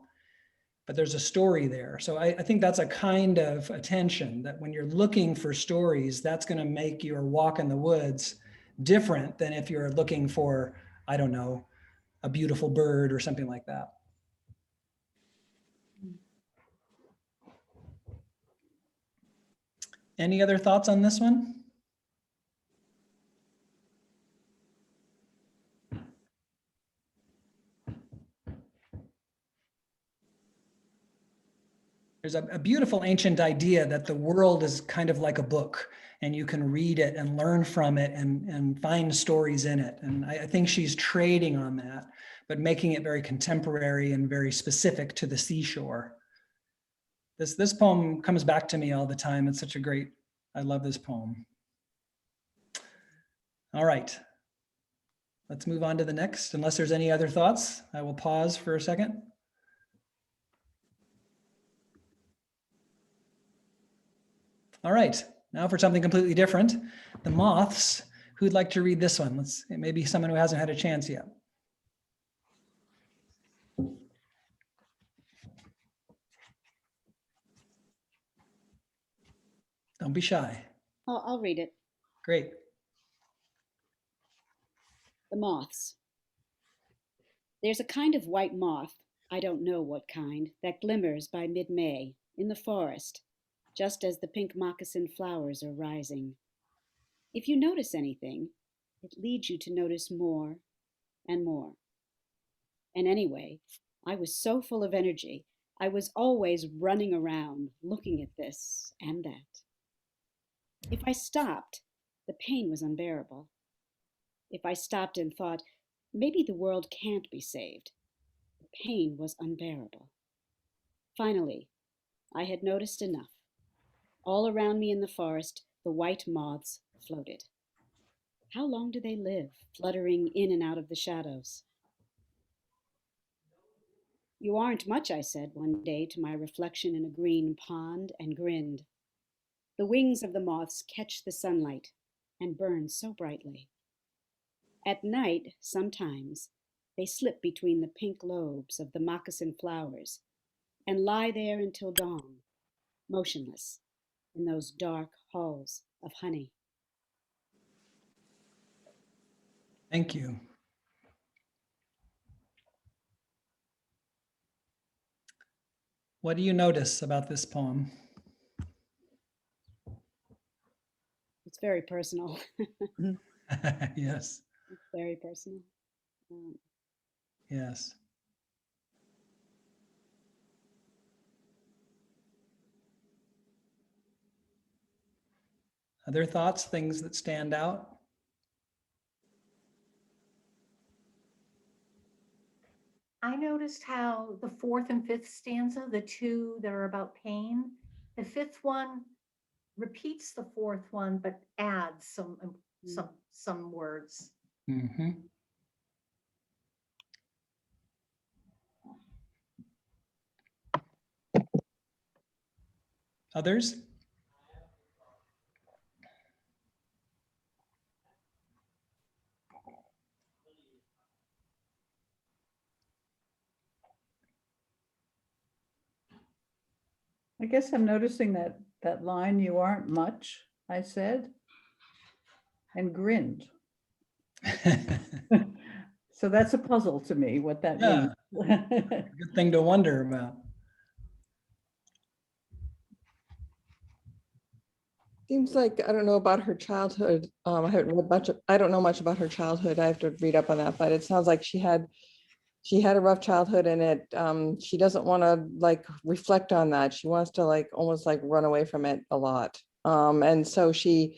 but there's a story there. So I think that's a kind of attention that when you're looking for stories, that's going to make your walk in the woods different than if you're looking for, I don't know, a beautiful bird or something like that. Any other thoughts on this one? There's a beautiful ancient idea that the world is kind of like a book and you can read it and learn from it and find stories in it. And I think she's trading on that, but making it very contemporary and very specific to the seashore. This poem comes back to me all the time. It's such a great, I love this poem. All right, let's move on to the next. Unless there's any other thoughts, I will pause for a second. All right, now for something completely different. The Moths. Who'd like to read this one? Maybe someone who hasn't had a chance yet. Don't be shy. I'll read it. Great. The Moths. There's a kind of white moth, I don't know what kind, that glimmers by mid-May in the forest, just as the pink moccasin flowers are rising. If you notice anything, it leads you to notice more and more. And anyway, I was so full of energy, I was always running around, looking at this and that. If I stopped, the pain was unbearable. If I stopped and thought, maybe the world can't be saved, the pain was unbearable. Finally, I had noticed enough. All around me in the forest, the white moths floated. How long do they live, fluttering in and out of the shadows? You aren't much, I said one day to my reflection in a green pond, and grinned. The wings of the moths catch the sunlight and burn so brightly. At night, sometimes, they slip between the pink lobes of the moccasin flowers and lie there until dawn, motionless in those dark halls of honey. Thank you. What do you notice about this poem? It's very personal. Yes, It's very personal. yes. Other thoughts, things that stand out? I noticed how the fourth and fifth stanza, the two that are about pain, the fifth one repeats the fourth one, but adds some words. Mm-hmm. Others? I guess I'm noticing that line, "You aren't much," I said, and grinned. So that's a puzzle to me, what that Yeah, means. good thing to wonder about. Seems like, I don't know about her childhood. I haven't read much, I don't know much about her childhood. I have to read up on that, but it sounds like she had a rough childhood, and she doesn't want to like reflect on that. She wants to like almost like run away from it a lot. And so she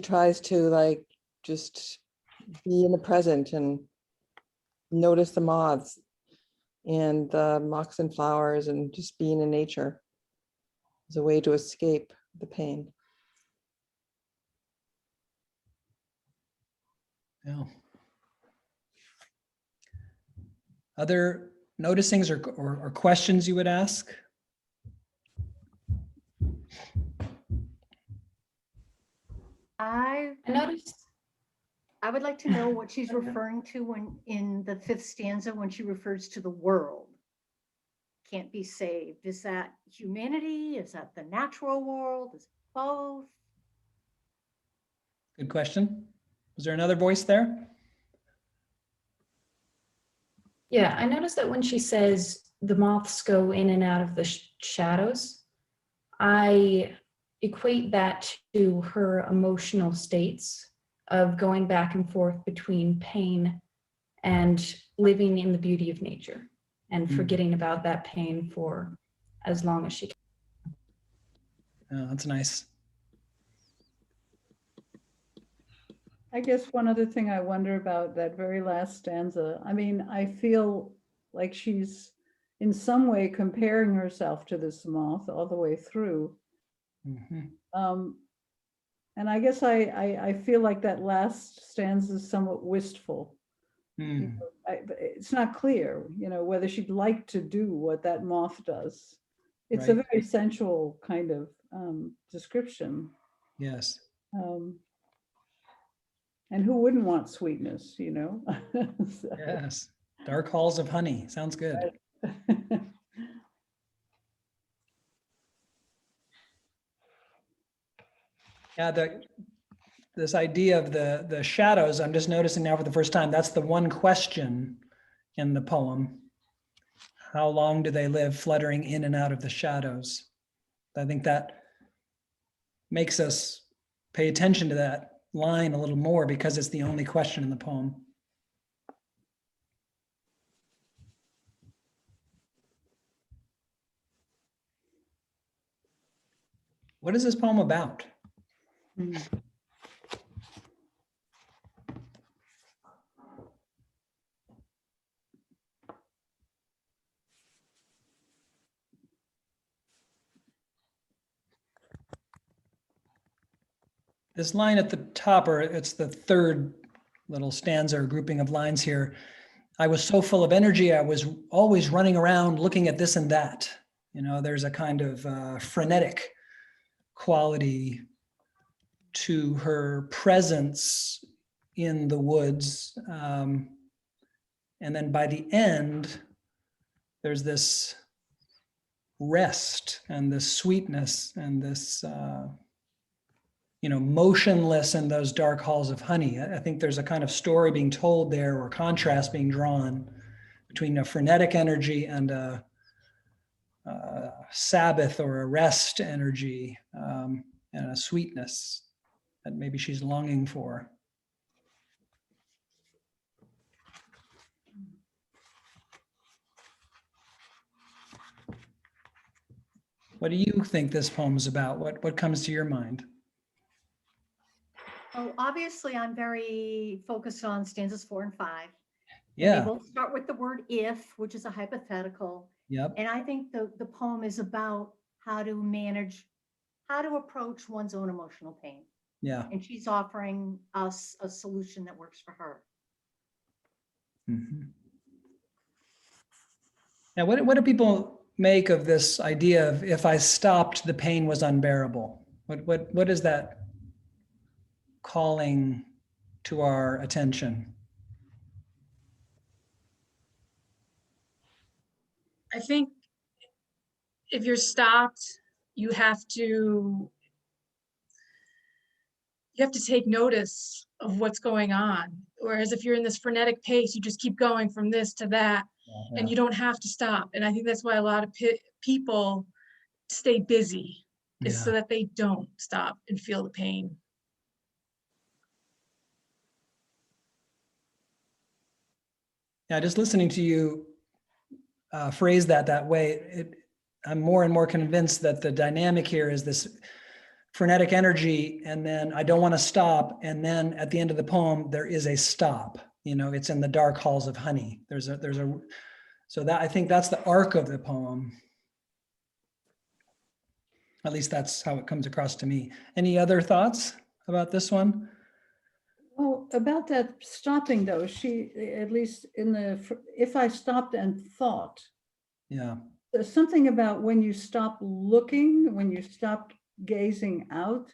tries to like just be in the present and notice the moths and the moccasin flowers and just being in nature as a way to escape the pain. Yeah. Other noticings or questions you would ask? I noticed. I would like to know what she's referring to when in the fifth stanza, when she refers to the world can't be saved. Is that humanity? Is that the natural world? Is it both? Good question. Was there another voice there? Yeah, I noticed that when she says the moths go in and out of the shadows, I equate that to her emotional states of going back and forth between pain and living in the beauty of nature and forgetting about that pain for as long as she can. Oh, that's nice. I guess one other thing I wonder about that very last stanza, I mean, I feel like she's in some way comparing herself to this moth all the way through. Mm-hmm. And I guess I feel like that last stanza is somewhat wistful. Mm. It's not clear, whether she'd like to do what that moth does. It's a Right. very sensual kind of description. Yes. And who wouldn't want sweetness, So- Yes. Dark halls of honey. Sounds good. Yeah, this idea of the shadows, I'm just noticing now for the first time, that's the one question in the poem. How long do they live fluttering in and out of the shadows? I think that makes us pay attention to that line a little more because it's the only question in the poem. What is this poem about? this line at the top, or it's the third little stanza or grouping of lines here. I was so full of energy, I was always running around looking at this and that. You know, there's a kind of frenetic quality to her presence in the woods. And then by the end, there's this rest and this sweetness and this, motionless in those dark halls of honey. I think there's a kind of story being told there, or contrast being drawn between a frenetic energy and a Sabbath or a rest energy, and a sweetness that maybe she's longing for. What do you think this poem is about? What comes to your mind? Oh, obviously, I'm very focused on stanzas 4 and 5. And Yeah. they both start with the word if, which is a hypothetical. Yep. And I think the poem is about how to manage, how to approach one's own emotional pain. Yeah. And she's offering us a solution that works for her. Mm-hmm. Now, what do people make of this idea of if I stopped, the pain was unbearable? What is that calling to our attention? I think if you're stopped, you have to take notice of what's going on. Whereas if you're in this frenetic pace, you just keep going from this to that, and you don't have to stop. And I think that's why a lot of people stay busy, is so that they don't stop and feel the pain. Yeah, just listening to you phrase that way, I'm more and more convinced that the dynamic here is this frenetic energy, and then I don't want to stop, and then at the end of the poem there is a stop. It's in the dark halls of honey. So that, I think that's the arc of the poem. At least that's how it comes across to me. Any other thoughts about this one? Well, about that stopping though, she, at least if I stopped and thought. Yeah. There's something about when you stop looking, when you stop gazing out,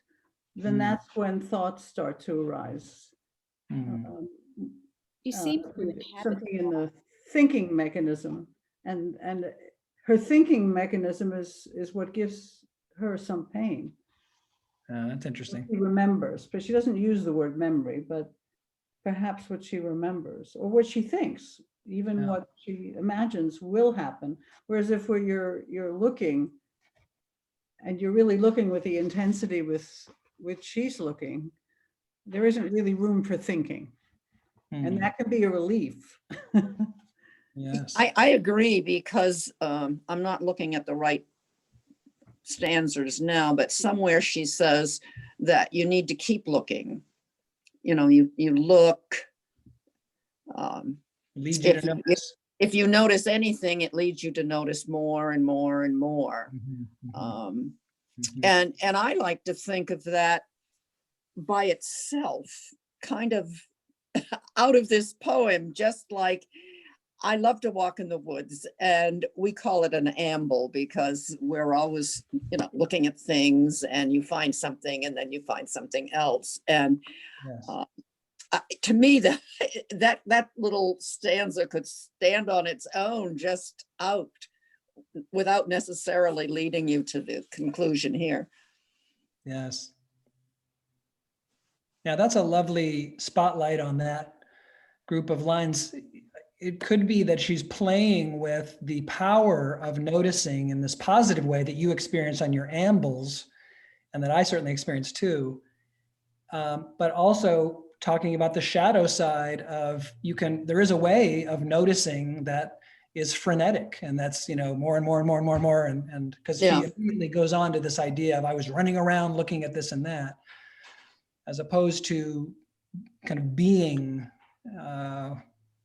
then that's when thoughts start to arise. You seem to inhabit something in the thinking mechanism, and her thinking mechanism is what gives her some pain. That's interesting. She remembers, but she doesn't use the word memory, but perhaps what she remembers or what she thinks, even what she imagines will happen. Whereas if you're looking, and you're really looking with the intensity with which she's looking, there isn't really room for thinking. And that can be a relief. Yes. I agree, because I'm not looking at the right stanzas now, but somewhere she says that you need to keep looking. You look. Leads you to notice. If you notice anything, it leads you to notice more and more and more. And I like to think of that by itself, kind of out of this poem, just like I love to walk in the woods, and we call it an amble because we're always, looking at things, and you find something and then you find something else. And to me, that little stanza could stand on its own, just out, without necessarily leading you to the conclusion here. Yes. Yeah, that's a lovely spotlight on that group of lines. It could be that she's playing with the power of noticing in this positive way that you experience on your ambles, and that I certainly experience too. But also talking about the shadow side of there is a way of noticing that is frenetic, and that's, more and more and more and more and more. And because he immediately goes on to this idea of I was running around looking at this and that, as opposed to kind of being,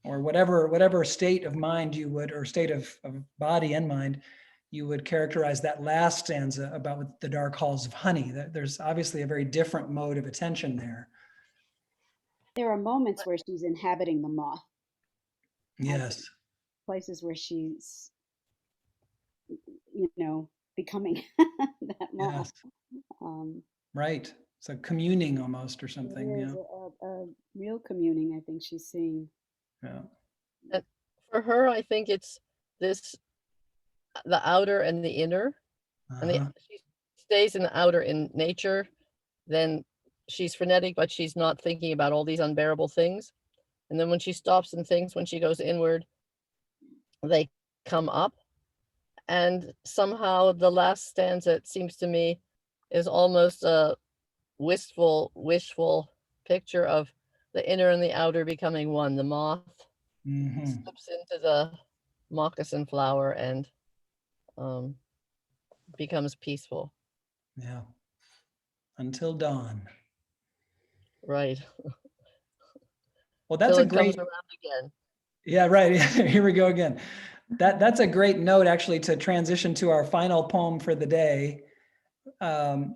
or whatever state of mind you would, or state of body and mind you would characterize that last stanza about the dark halls of honey. There's obviously a very different mode of attention there. There are moments where she's inhabiting the moth, Yes. places where she's, becoming that moth. Yes. Um, Right. It's a communing almost or something. There is a real communing, I think she's seeing. Yeah. And for her, I think it's the outer and the inner. And she stays in the outer in nature, then she's frenetic, but she's not thinking about all these unbearable things. And then when she stops and thinks, when she goes inward, they come up. And somehow the last stanza, it seems to me, is almost a wishful picture of the inner and the outer becoming one. The moth slips into the moccasin flower and becomes peaceful. Yeah. Until dawn. Right. Well, that's Till a it great. comes around again. Yeah, right. Here we go again. That's a great note, actually, to transition to our final poem for the day. Well,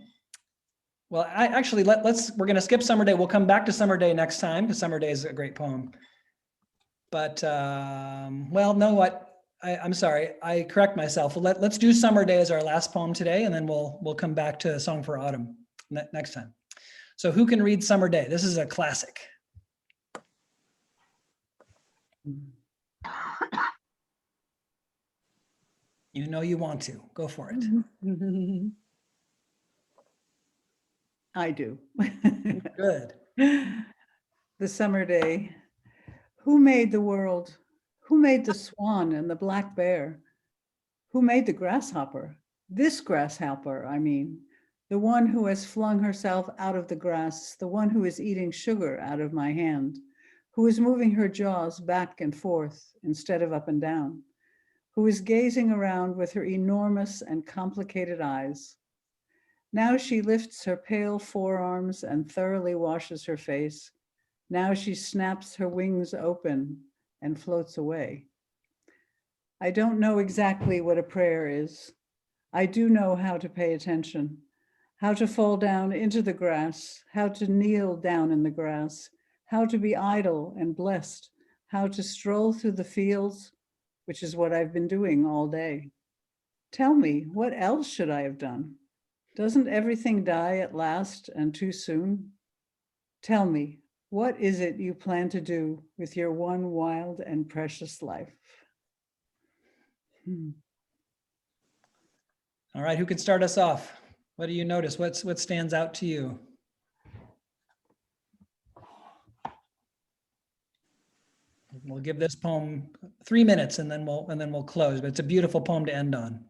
we're going to skip Summer Day. We'll come back to Summer Day next time because Summer Day is a great poem. But well, no, what? I'm sorry. I correct myself. Let's do Summer Day as our last poem today, and then we'll come back to Song for Autumn next time. So who can read Summer Day? This is a classic. You know you want to. Go for it. I do. Good. The Summer Day. Who made the world? Who made the swan and the black bear? Who made the grasshopper? This grasshopper, I mean, the one who has flung herself out of the grass, the one who is eating sugar out of my hand, who is moving her jaws back and forth instead of up and down, who is gazing around with her enormous and complicated eyes. Now she lifts her pale forearms and thoroughly washes her face. Now she snaps her wings open and floats away. I don't know exactly what a prayer is. I do know how to pay attention, how to fall down into the grass, how to kneel down in the grass, how to be idle and blessed, how to stroll through the fields, which is what I've been doing all day. Tell me, what else should I have done? Doesn't everything die at last and too soon? Tell me, what is it you plan to do with your one wild and precious life? All right, who can start us off? What do you notice? What stands out to you? We'll give this poem 3 minutes and then we'll close, but it's a beautiful poem to end on.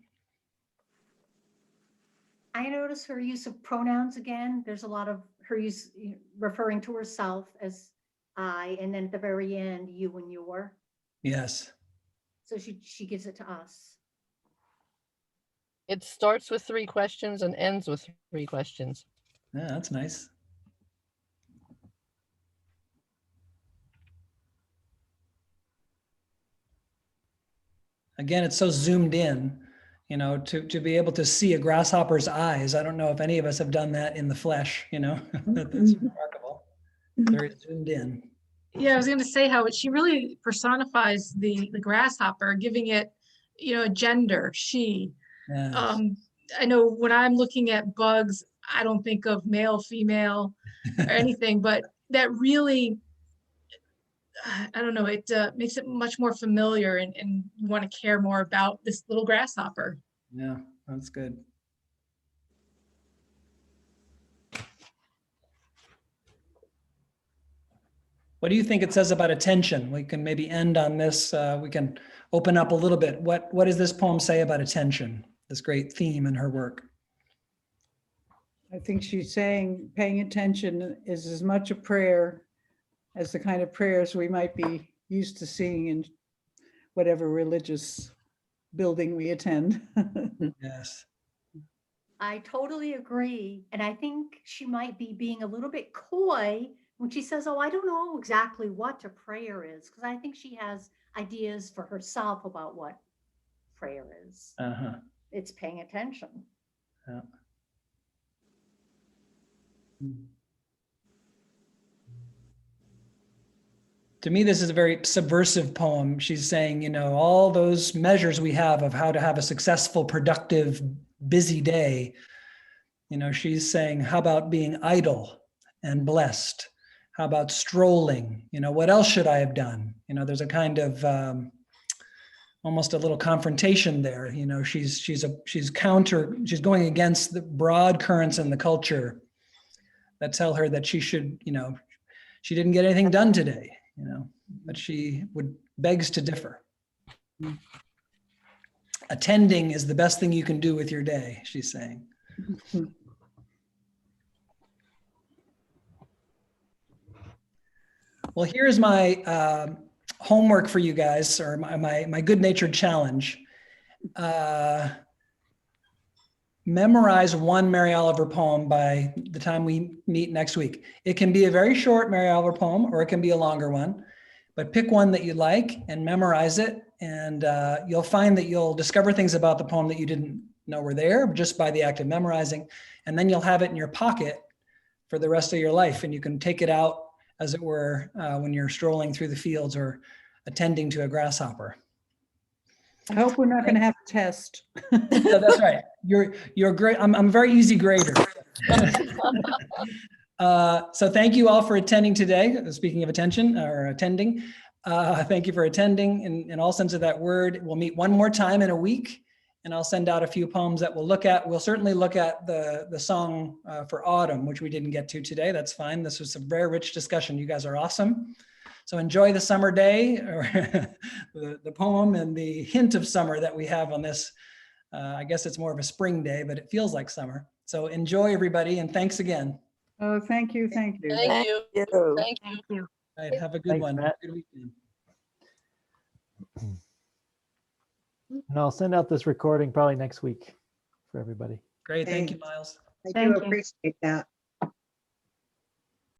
I notice her use of pronouns again. There's a lot of her use referring to herself as I, and then at the very end, you and your. Yes. So she gives it to us. It starts with 3 questions and ends with 3 questions. Yeah, that's nice. Again, it's so zoomed in, to be able to see a grasshopper's eyes. I don't know if any of us have done that in the flesh, that's remarkable. Very zoomed in. Yeah, I was going to say how she really personifies the grasshopper, giving it, a gender, she. Yes. I know when I'm looking at bugs, I don't think of male, female, or anything, but that really, I don't know, it makes it much more familiar and you want to care more about this little grasshopper. Yeah, that's good. What do you think it says about attention? We can maybe end on this. We can open up a little bit. What does this poem say about attention? This great theme in her work. I think she's saying paying attention is as much a prayer as the kind of prayers we might be used to seeing in whatever religious building we attend. Yes. I totally agree. And I think she might be being a little bit coy when she says, oh, I don't know exactly what a prayer is, because I think she has ideas for herself about what prayer is. Uh-huh. it's paying attention. Yeah. To me, this is a very subversive poem. She's saying, you know, all those measures we have of how to have a successful, productive, busy day, you know, she's saying, how about being idle and blessed? How about strolling? You know, what else should I have done? You know, there's a kind of almost a little confrontation there. You know, she's going against the broad currents in the culture that tell her that she should, you know, she didn't get anything done today, you know, but she begs to differ. Attending is the best thing you can do with your day, she's saying. Well, here's my homework for you guys, or my good-natured challenge. Memorize one Mary Oliver poem by the time we meet next week. It can be a very short Mary Oliver poem, or it can be a longer one, but pick one that you like and memorize it. And you'll find that you'll discover things about the poem that you didn't know were there just by the act of memorizing. And then you'll have it in your pocket for the rest of your life. And you can take it out, as it were, when you're strolling through the fields or attending to a grasshopper. I hope we're not going to have a test. No, that's right. You're great. I'm a very easy grader. So thank you all for attending today. Speaking of attention or attending, thank you for attending in all sense of that word. We'll meet one more time in a week, and I'll send out a few poems that we'll look at. We'll certainly look at the song for Autumn, which we didn't get to today. That's fine. This was a very rich discussion. You guys are awesome. So enjoy the summer day, or the poem and the hint of summer that we have on this. I guess it's more of a spring day, but it feels like summer. So enjoy, everybody, and thanks again. Oh, thank you. Thank you. Thank you. Thank you. All right, have a good Thanks, one. Matt. Good weekend. And I'll send out this recording probably next week for everybody. Great. Thank you, Miles. Thank you. Appreciate that.